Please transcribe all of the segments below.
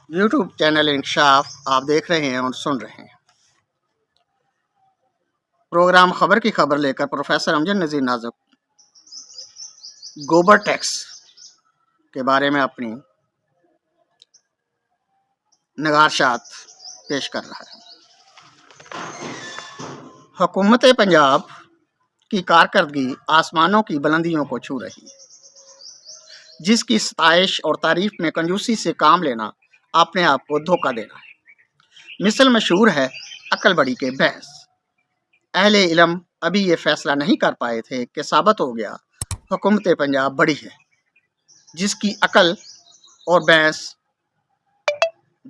YouTube channel इंकशाफ आप देख रहे हैं और सुन रहे हैं। प्रोग्राम खबर की खबर लेकर प्रोफेसर अमजद नज़ीर नाजुक गोबर टैक्स के बारे में अपनी नगारशात पेश कर रहा है। हुकूमत पंजाब की कारकर्दगी आसमानों की बुलंदियों को छू रही है, जिसकी सताइश और तारीफ में कंजूसी से काम लेना अपने आप को धोखा देना है। मिसल मशहूर है अकल बड़ी के बहस। अहले इल्म अभी ये फैसला नहीं कर पाए थे कि साबित हो गया हुकूमत पंजाब बड़ी है, जिसकी अकल और भैंस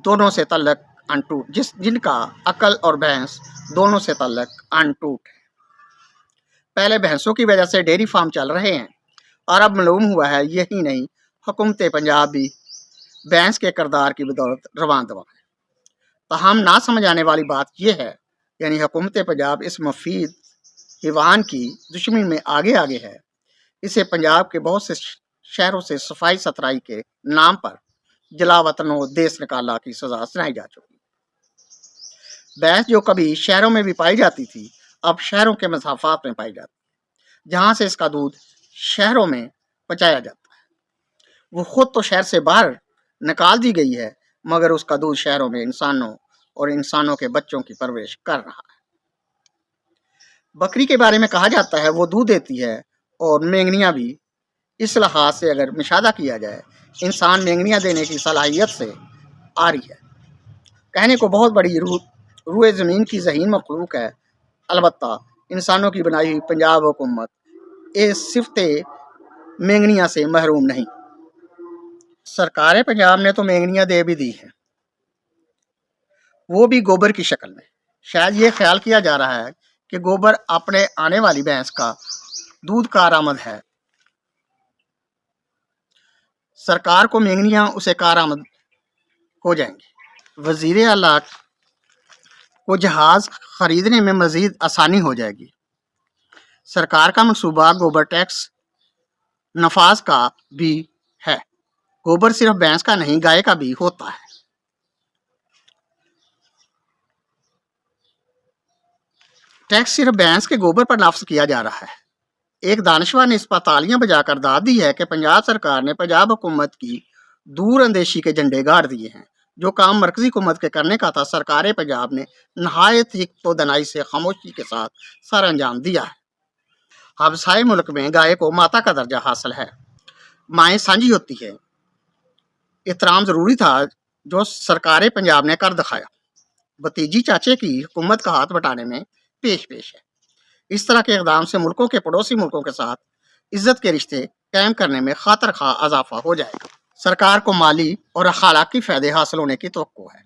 दोनों से तल्लक अनटूट जिनका अकल और भैंस दोनों से तल्लक अनटूट है। पहले भैंसों की वजह से डेयरी फार्म चल रहे हैं और अब मालूम हुआ है यही नहीं, हुकूमत पंजाब भी भैंस के किरदार की बदौलत रवान दवा है। ताहम ना समझ आने वाली बात यह है, यानी हुकूमत पंजाब इस मुफीद हिवान की दुश्मनी में आगे आगे है। इसे पंजाब के बहुत से शहरों से सफाई सतराई के नाम पर जला वतन और देश निकाला की सजा सुनाई जा चुकी। भैंस जो कभी शहरों में भी पाई जाती थी, अब शहरों के मसाफात में पाई जाती है, जहाँ से इसका दूध शहरों में पहुँचाया जाता है। वो खुद तो शहर से बाहर निकाल दी गई है, मगर उसका दूध शहरों में इंसानों और इंसानों के बच्चों की परवरिश कर रहा है। बकरी के बारे में कहा जाता है वो दूध देती है, और मेंगनियाँ भी। इस लिहाज से अगर मुशाहदा किया जाए, इंसान मेंगनियाँ देने की सलाहियत से आ रही है। कहने को बहुत बड़ी रूए ज़मीन की ज़हीन मखलूक है, अलबत्ता इंसानों की बनाई हुई पंजाब हुकूमत इस सिफते मेंगनियाँ से महरूम नहीं। सरकार पंजाब ने तो मेंगनियाँ दे भी दी हैं, वो भी गोबर की शक्ल में। शायद ये ख्याल किया जा रहा है कि गोबर अपने आने वाली भैंस का दूध कारआमद है। सरकार को मेंगनियाँ उसे कारआमद हो जाएंगी। वज़ीर आला को जहाज़ खरीदने में मज़ीद आसानी हो जाएगी। सरकार का मनसूबा गोबर टैक्स नफाज का भी है। गोबर सिर्फ भैंस का नहीं, गाय का भी होता है। टैक्स सिर्फ भैंस के गोबर पर नाफ्ज किया जा रहा है। एक दानिशवर ने इस पर तालियां बजाकर दाद दी है कि पंजाब सरकार ने पंजाब हुकूमत की दूर अंदेशी के झंडे गाड़ दिए हैं। जो काम मरकजी हुकूमत के करने का था, सरकार पंजाब ने नहायत हिक्मतदनाई से खामोशी के साथ सर अंजाम दिया है। हमसाए मुल्क में गाय को माता का दर्जा हासिल है। माएँ साझी होती है। एहतराम ज़रूरी था जो सरकार पंजाब ने कर दिखाया। भतीजी चाचे की हुकूमत का हाथ बटाने में पेश पेश है। इस तरह के इक़दाम से मुल्कों के पड़ोसी मुल्कों के साथ इज्जत के रिश्ते कायम करने में खातर खा इजाफा हो जाएगा। सरकार को माली और अखलाकी फ़ायदे हासिल होने की तवक्को है।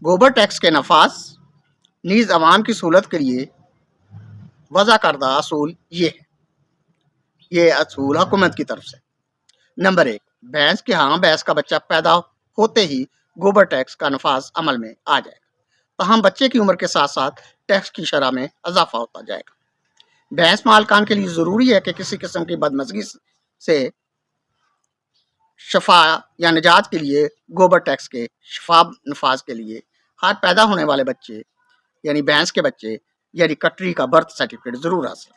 गोबर टैक्स के नफाज नीज़ अवाम की सहूलत के लिए वज़ा करदा असूल ये असूल हुकूमत की तरफ से। नंबर 1, भैंस के भैंस का बच्चा पैदा होते ही गोबर टैक्स का नफाज अमल में आ जाएगा। तहम बच्चे की उम्र के साथ साथ टैक्स की शरह में इजाफा होता जाएगा। भैंस मालकान के लिए ज़रूरी है कि किसी किस्म की बदमज़गी से शफा या निजात के लिए गोबर टैक्स के शफाफ नफाज के लिए हर पैदा होने वाले बच्चे यानी भैंस के बच्चे यानी कटरी का बर्थ सर्टिफिकेट ज़रूर हासिल,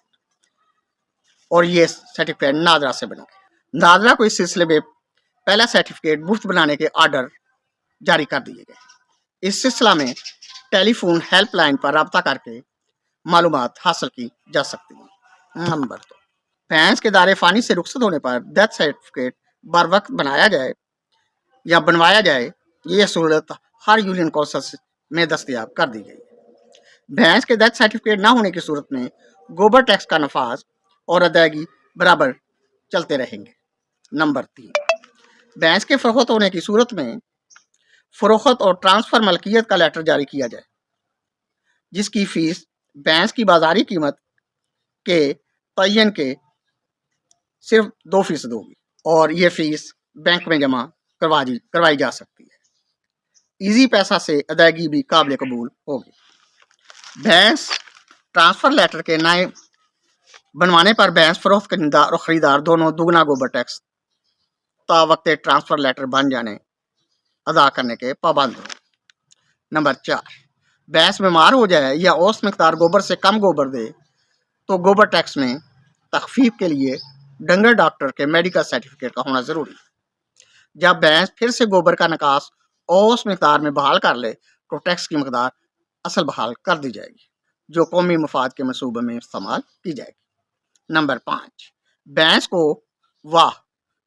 और ये सर्टिफिकेट नादरा से बना। नादरा को इस सिलसिले में पहला सर्टिफिकेट मुफ्त बनाने के आर्डर जारी कर दिए गए। इस सिलसिला में टेलीफोन हेल्पलाइन पर रब्ता करके मालूमात हासिल की जा सकती है। नंबर 2, भैंस के दायरे फ़ानी से रुखसत होने पर डेथ सर्टिफिकेट बर वक्त बनाया जाए या बनवाया जाए। ये सहूलत हर यूनियन कौंसिल में दस्तयाब कर दी गई है। भैंस के डेथ सर्टिफिकेट ना होने की सूरत में गोबर टैक्स का नफाज और अदायगी बराबर चलते रहेंगे। नंबर 3, भैंस के फ़रोख्त होने की सूरत में फ़रोख्त और ट्रांसफ़र मलकियत का लेटर जारी किया जाए, जिसकी फ़ीस भैंस की बाजारी कीमत के तयन के सिर्फ 2% होगी, और ये फ़ीस बैंक में जमा करवाई जा सकती है। इजी पैसा से अदायगी भी काबिल कबूल होगी। भैंस ट्रांसफ़र लेटर के नए बनवाने पर भैंस फ़रोख्त करनेदार और ख़रीदार दोनों दुगना गोबर टैक्स ता वक्त ट्रांसफ़र लेटर बन जाने अदा करने के पाबंद हो। नंबर 4, भैंस बीमार हो जाए या औसत मकदार गोबर से कम गोबर दे तो गोबर टैक्स में तखफीफ के लिए डंगर डॉक्टर के मेडिकल सर्टिफिकेट का होना ज़रूरी है। जब भैंस फिर से गोबर का निकास औसत मकदार में बहाल कर ले तो टैक्स की मकदार असल बहाल कर दी जाएगी, जो कौमी मफाद के मनसूबे में इस्तेमाल की जाएगी। नंबर 5, भैंस को वाह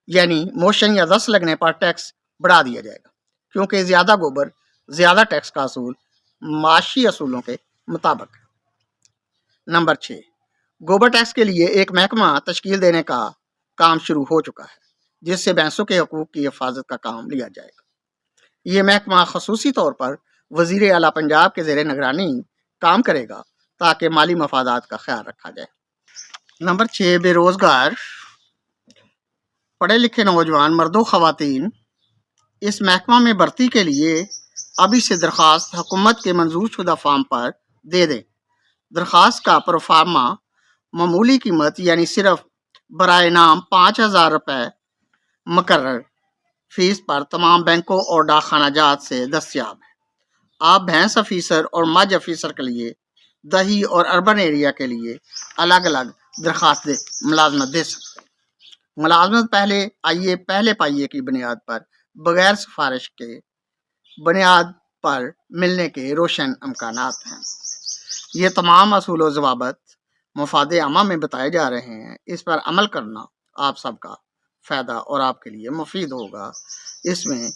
यानी मोशन या दस्त लगने पर टैक्स बढ़ा दिया जाएगा, क्योंकि ज़्यादा गोबर ज़्यादा टैक्स का असूल माशी असूलों के मुताबिक है। नंबर 6, गोबर टैक्स के लिए एक महकमा तश्कील देने का काम शुरू हो चुका है, जिससे भैंसों के हकूक़ की हिफाजत का काम लिया जाएगा। ये महकमा खसूसी तौर पर वज़ीर आला पंजाब के ज़ेर निगरानी काम करेगा ताकि माली मफादात का ख्याल रखा जाए। नंबर 6, बेरोज़गार पढ़े लिखे नौजवान मर्दों ख़वातीन इस महकमा में भर्ती के लिए अभी से दरख्वास्त हुकूमत के मंजूर शुदा फार्म पर दे दें। दरख्वास्त का प्रोफार्मा मामूली कीमत यानी सिर्फ बराए नाम 5,000 रुपये मुकर्रर फीस पर तमाम बैंकों और डाकखाना जात से दस्तियाब है। आप भैंस ऑफिसर और मज ऑफिसर के लिए दही और अर्बन एरिया के लिए अलग अलग दरख्वास्त मुलाजमत दे सकते हैं। मुलाजमत पहले पाइये की बुनियाद पर बगैर सिफारिश के बुनियाद पर मिलने के रोशन इम्कानात हैं। ये तमाम असूल व ज़वाबित मफाद आमा में बताए जा रहे हैं। इस पर अमल करना आप सबका फ़ायदा और आपके लिए मुफीद होगा। इसमें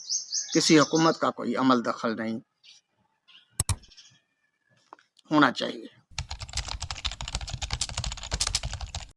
किसी हुकूमत का कोई अमल दखल नहीं होना चाहिए।